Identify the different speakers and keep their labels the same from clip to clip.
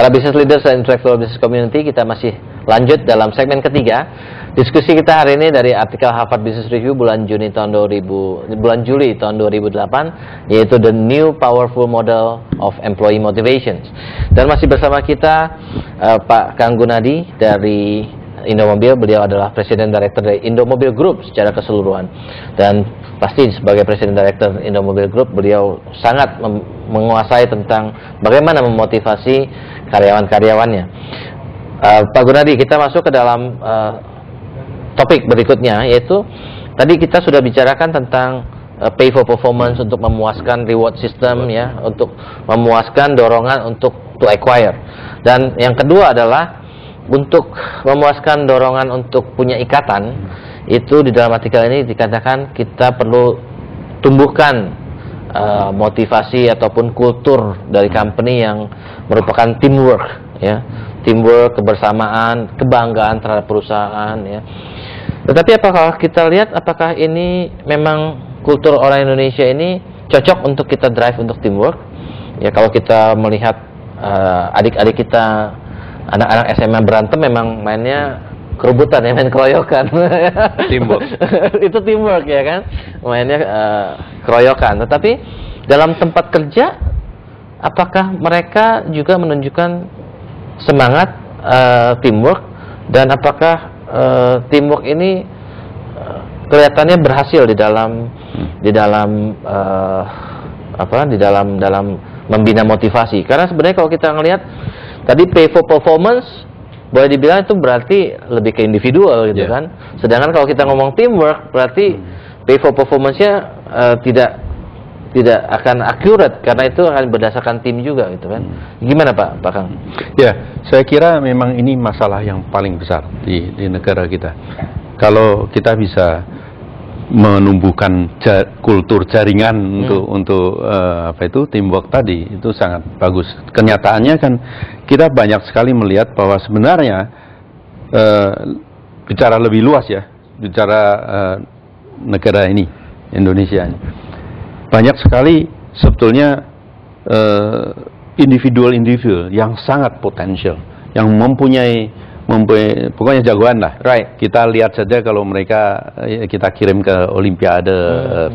Speaker 1: Para business leaders dan intellectual business community, kita masih lanjut dalam segmen ketiga. Diskusi kita hari ini dari artikel Harvard Business Review bulan Juli tahun 2008, yaitu The New Powerful Model of Employee Motivations. Dan masih bersama kita Pak Kang Gunadi dari Indomobil. Beliau adalah Presiden Director dari Indomobil Group secara keseluruhan. Dan pasti sebagai Presiden Director Indomobil Group, beliau sangat menguasai tentang bagaimana memotivasi karyawan-karyawannya. Pak Gunadi, kita masuk ke dalam topik berikutnya, yaitu tadi kita sudah bicarakan tentang pay for performance untuk memuaskan reward system, ya, untuk memuaskan dorongan untuk to acquire. Dan yang kedua adalah untuk memuaskan dorongan untuk punya ikatan. Itu di dalam artikel ini dikatakan kita perlu tumbuhkan motivasi ataupun kultur dari company yang merupakan teamwork, ya, teamwork, kebersamaan, kebanggaan terhadap perusahaan, ya. Tetapi apakah kita lihat apakah ini memang kultur orang Indonesia ini cocok untuk kita drive untuk teamwork? Ya, kalau kita melihat adik-adik kita, anak-anak SMA berantem, memang mainnya kerubutan, ya, main keroyokan.
Speaker 2: Teamwork.
Speaker 1: Itu teamwork, ya kan, mainnya keroyokan. Tetapi dalam tempat kerja, apakah mereka juga menunjukkan semangat teamwork, dan apakah teamwork ini kelihatannya berhasil di dalam membina motivasi? Karena sebenarnya kalau kita ngelihat tadi pay for performance, boleh dibilang itu berarti lebih ke individual, gitu, kan. Sedangkan kalau kita ngomong teamwork, berarti pay for performance-nya tidak akan akurat, karena itu akan berdasarkan tim juga, gitu kan. Gimana Pak Kang?
Speaker 2: Ya, saya kira memang ini masalah yang paling besar di negara kita. Kalau kita bisa menumbuhkan kultur jaringan untuk teamwork tadi, itu sangat bagus. Kenyataannya kan kita banyak sekali melihat bahwa sebenarnya bicara lebih luas, ya, bicara negara ini, Indonesia ini, banyak sekali sebetulnya individual yang sangat potensial, yang mempunyai pokoknya jagoan lah.
Speaker 1: Right.
Speaker 2: Kita lihat saja kalau mereka kita kirim ke Olimpiade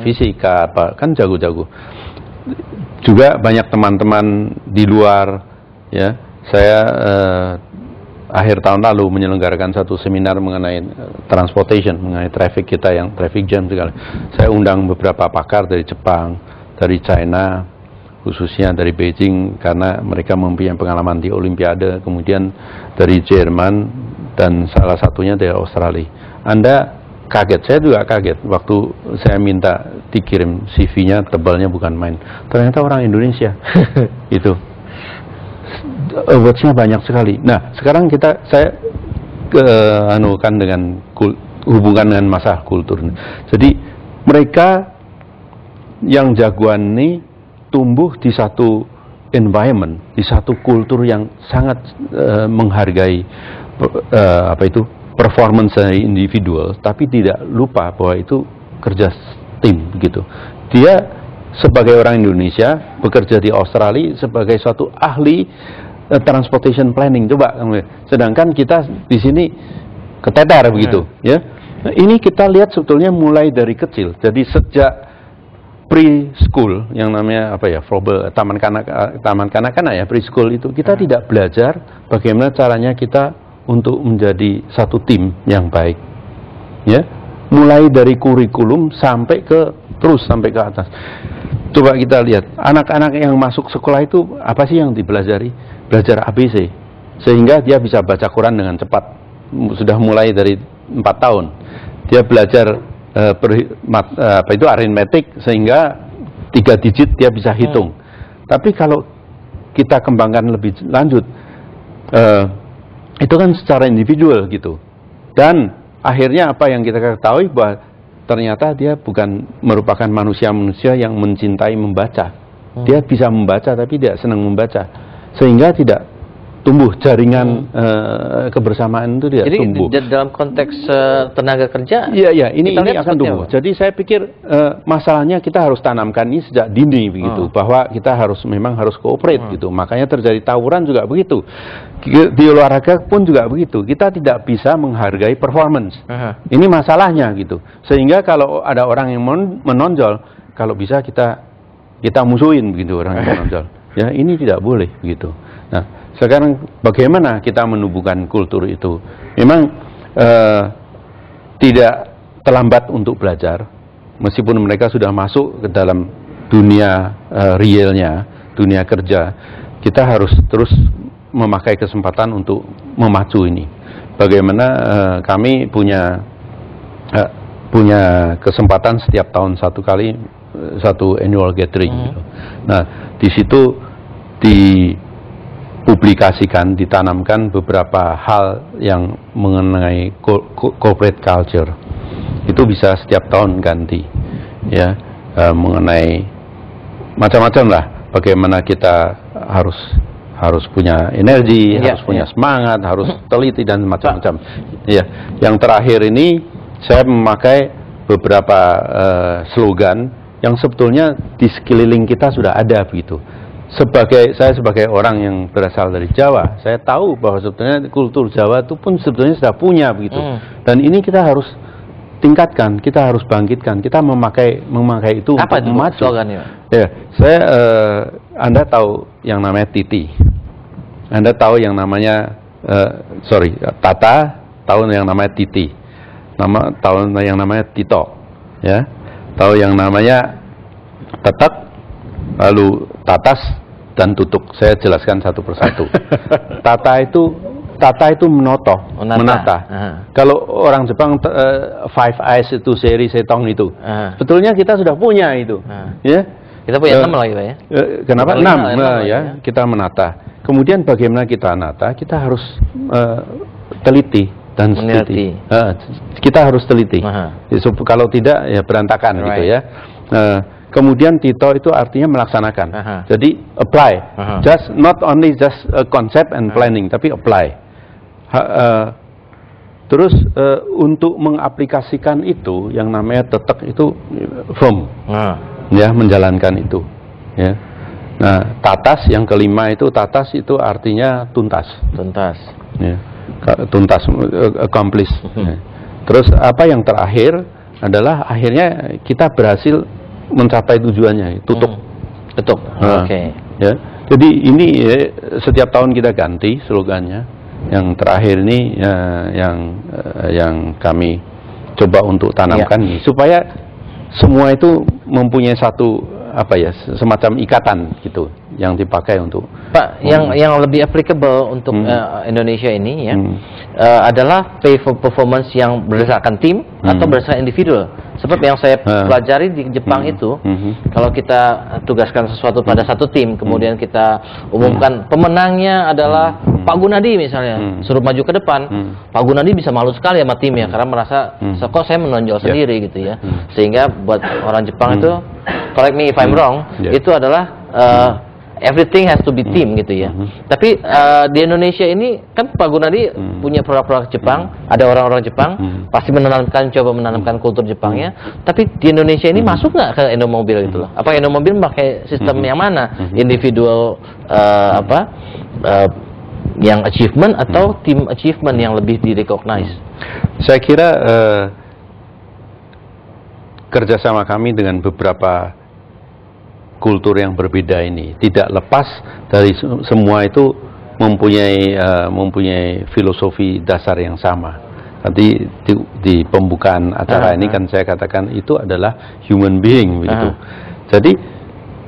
Speaker 2: fisika, kan jago-jago. Juga banyak teman-teman di luar, ya. Saya akhir tahun lalu menyelenggarakan satu seminar mengenai transportation, mengenai traffic kita yang traffic jam segala. Saya undang beberapa pakar dari Jepang, dari China, khususnya dari Beijing karena mereka mempunyai pengalaman di Olimpiade, kemudian dari Jerman, dan salah satunya dari Australia. Anda kaget, saya juga kaget waktu saya minta dikirim CV-nya, tebalnya bukan main. Ternyata orang Indonesia. Itu awards-nya banyak sekali. Nah, sekarang saya hubungan dengan masalah kultur. Jadi mereka yang jagoan ini tumbuh di satu environment, di satu kultur yang sangat menghargai performance dari individual, tapi tidak lupa bahwa itu kerja tim, gitu. Dia sebagai orang Indonesia bekerja di Australia sebagai suatu ahli transportation planning, coba. Sedangkan kita di sini keteter begitu, ya. Nah, ini kita lihat sebetulnya mulai dari kecil. Jadi sejak preschool, yang namanya taman kanak-kanak, ya, preschool itu kita tidak belajar bagaimana caranya kita untuk menjadi satu tim yang baik, ya, mulai dari kurikulum sampai ke atas. Coba kita lihat anak-anak yang masuk sekolah itu apa sih yang dipelajari? Belajar ABC, sehingga dia bisa baca Quran dengan cepat. Sudah mulai dari 4 tahun dia belajar aritmetik, sehingga 3 digit dia bisa hitung. Tapi kalau kita kembangkan lebih lanjut, itu kan secara individual, gitu. Dan akhirnya apa yang kita ketahui, bahwa ternyata dia bukan merupakan manusia-manusia yang mencintai membaca. Dia bisa membaca tapi tidak senang membaca, sehingga tidak tumbuh jaringan kebersamaan itu dia tumbuh.
Speaker 1: Jadi dalam konteks tenaga kerja,
Speaker 2: iya ini akan tumbuh. Jadi saya pikir masalahnya kita harus tanamkan ini sejak dini begitu, bahwa kita memang harus cooperate gitu. Makanya terjadi tawuran juga begitu. Di olahraga pun juga begitu. Kita tidak bisa menghargai performance. Ini masalahnya gitu. Sehingga kalau ada orang yang menonjol, kalau bisa kita musuhin begitu orang yang menonjol. Ya, ini tidak boleh begitu. Nah, sekarang bagaimana kita menumbuhkan kultur itu? Memang tidak terlambat untuk belajar, meskipun mereka sudah masuk ke dalam dunia realnya, dunia kerja. Kita harus terus memakai kesempatan untuk memacu ini. Bagaimana kami punya kesempatan setiap tahun satu annual gathering. Gitu. Nah, di situ dipublikasikan, ditanamkan beberapa hal yang mengenai corporate culture. Itu bisa setiap tahun ganti, ya, mengenai macam-macam lah. Bagaimana kita harus punya energi, harus punya semangat, harus teliti dan macam-macam. Ya, yang terakhir ini saya memakai beberapa slogan yang sebetulnya di sekeliling kita sudah ada begitu. Saya sebagai orang yang berasal dari Jawa, saya tahu bahwa sebetulnya kultur Jawa itu pun sebetulnya sudah punya begitu. Dan ini kita harus tingkatkan, kita harus bangkitkan, kita memakai itu
Speaker 1: apa
Speaker 2: untuk memacu.
Speaker 1: Slogannya?
Speaker 2: Ya, Anda tahu yang namanya Titi, Anda tahu yang namanya Tata, tahu yang namanya Titi, tahu yang namanya Tito, ya, tahu yang namanya Tetek, lalu Tatas dan Tutuk. Saya jelaskan satu persatu. Tata itu menata. Kalau orang Jepang Five Eyes itu seri setong itu, sebetulnya kita sudah punya itu. Ya,
Speaker 1: kita punya 6 lagi Pak ya.
Speaker 2: Kenapa 6? Ya, kita menata. Kemudian bagaimana kita menata? Kita harus teliti dan teliti. Kita harus teliti. Kalau tidak ya berantakan gitu ya. Kemudian Tito itu artinya melaksanakan. Jadi apply. Not only just concept and planning, tapi apply. Terus untuk mengaplikasikan itu yang namanya tetek itu firm. Ya, menjalankan itu. Ya. Nah, tatas yang kelima itu artinya tuntas. Ya. Tuntas, accomplish. Ya. Terus apa yang terakhir adalah akhirnya kita berhasil mencapai tujuannya, tutup.
Speaker 1: Oke.
Speaker 2: Ya. Jadi ini setiap tahun kita ganti slogannya. Yang terakhir ini yang kami coba untuk tanamkan ini, supaya semua itu mempunyai satu semacam ikatan gitu yang dipakai untuk
Speaker 1: Pak, yang lebih applicable untuk Indonesia ini ya adalah pay for performance yang berdasarkan tim atau berdasarkan individual. Sebab yang saya pelajari di Jepang itu, kalau kita tugaskan sesuatu pada satu tim, kemudian kita umumkan pemenangnya adalah Pak Gunadi misalnya, suruh maju ke depan, Pak Gunadi bisa malu sekali sama timnya karena merasa kok saya menonjol sendiri gitu ya. Sehingga buat orang Jepang itu, correct me if I'm wrong, itu adalah everything has to be team gitu ya. Tapi di Indonesia ini kan Pak Gunadi punya produk-produk Jepang, ada orang-orang Jepang pasti coba menanamkan kultur Jepangnya. Tapi di Indonesia ini masuk nggak ke Indomobil gitu loh? Apa Indomobil pakai sistem yang mana? Individual yang achievement atau team achievement yang lebih di-recognize?
Speaker 2: Saya kira kerjasama kami dengan beberapa kultur yang berbeda ini tidak lepas dari semua itu mempunyai filosofi dasar yang sama. Tadi di pembukaan acara ini kan saya katakan itu adalah human being begitu. Jadi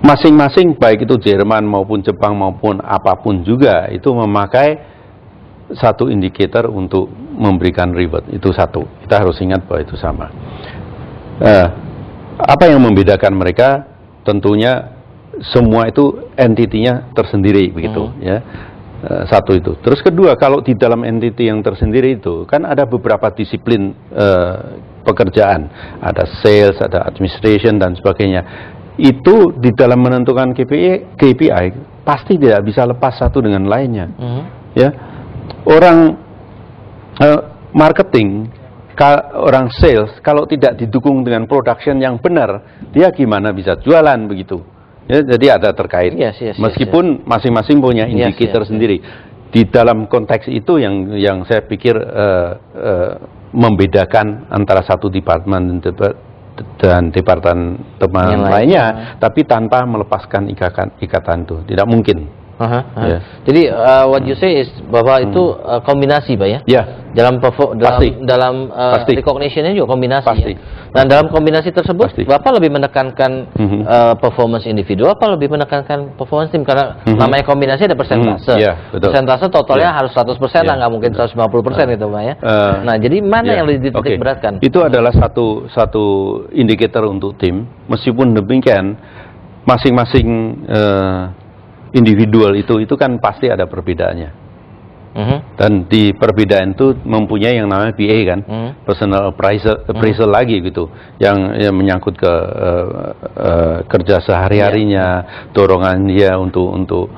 Speaker 2: masing-masing baik itu Jerman maupun Jepang maupun apapun juga itu memakai satu indikator untuk memberikan reward. Itu satu. Kita harus ingat bahwa itu sama. Apa yang membedakan mereka? Tentunya semua itu entitinya tersendiri begitu ya. Satu itu. Terus kedua, kalau di dalam entity yang tersendiri itu kan ada beberapa disiplin pekerjaan, ada sales, ada administration dan sebagainya. Itu di dalam menentukan KPI pasti tidak bisa lepas satu dengan lainnya. ya. Orang marketing, orang sales kalau tidak didukung dengan production yang benar, dia gimana bisa jualan begitu? Ya, jadi ada terkait. Meskipun masing-masing punya indikator sendiri. Di dalam konteks itu yang saya pikir membedakan antara satu departemen dan departemen lainnya, tapi tanpa melepaskan ikatan itu, tidak mungkin.
Speaker 1: Jadi what you say is bahwa itu kombinasi, Pak ya?
Speaker 2: Ya.
Speaker 1: Dalam recognition-nya juga kombinasi.
Speaker 2: Pasti.
Speaker 1: Ya? Dan dalam kombinasi tersebut, Bapak lebih menekankan performance individu apa lebih menekankan performance tim? Karena namanya kombinasi ada persentase. Persentase totalnya harus 100% lah, nggak mungkin 150% itu, Pak ya. Nah, jadi mana yang lebih dititik beratkan?
Speaker 2: Itu adalah satu indikator untuk tim. Meskipun demikian, masing-masing individual itu kan pasti ada perbedaannya. Dan di perbedaan itu mempunyai yang namanya PA kan, personal appraisal lagi gitu, yang menyangkut ke kerja sehari-harinya, dorongan dia untuk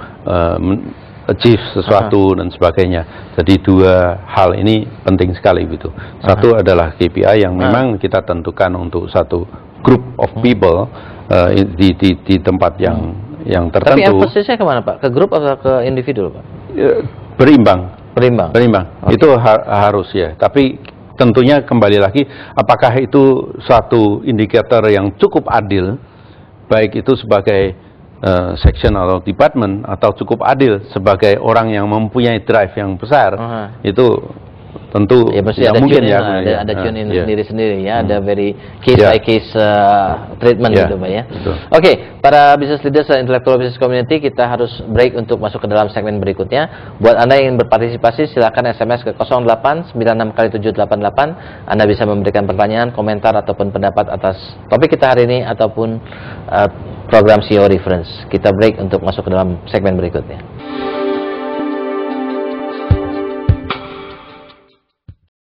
Speaker 2: achieve sesuatu dan sebagainya. Jadi dua hal ini penting sekali gitu. Satu adalah KPI yang memang kita tentukan untuk satu group of people di tempat yang tertentu.
Speaker 1: Tapi emphasisnya kemana, Pak? Ke grup atau ke individu, Pak?
Speaker 2: Berimbang.
Speaker 1: Okay.
Speaker 2: Itu harus ya. Tapi tentunya kembali lagi, apakah itu suatu indikator yang cukup adil, baik itu sebagai section atau department, atau cukup adil sebagai orang yang mempunyai drive yang besar, itu tentu
Speaker 1: ya, ada
Speaker 2: mungkin
Speaker 1: ada tune in sendiri-sendiri ya, ada very case by case treatment gitu, Pak ya. Oke, para business leaders dan intellectual business community, kita harus break untuk masuk ke dalam segmen berikutnya. Buat Anda yang ingin berpartisipasi, silakan SMS ke 0896 Anda bisa memberikan pertanyaan, komentar ataupun pendapat atas topik kita hari ini ataupun program CEO Reference. Kita break untuk masuk ke dalam segmen berikutnya.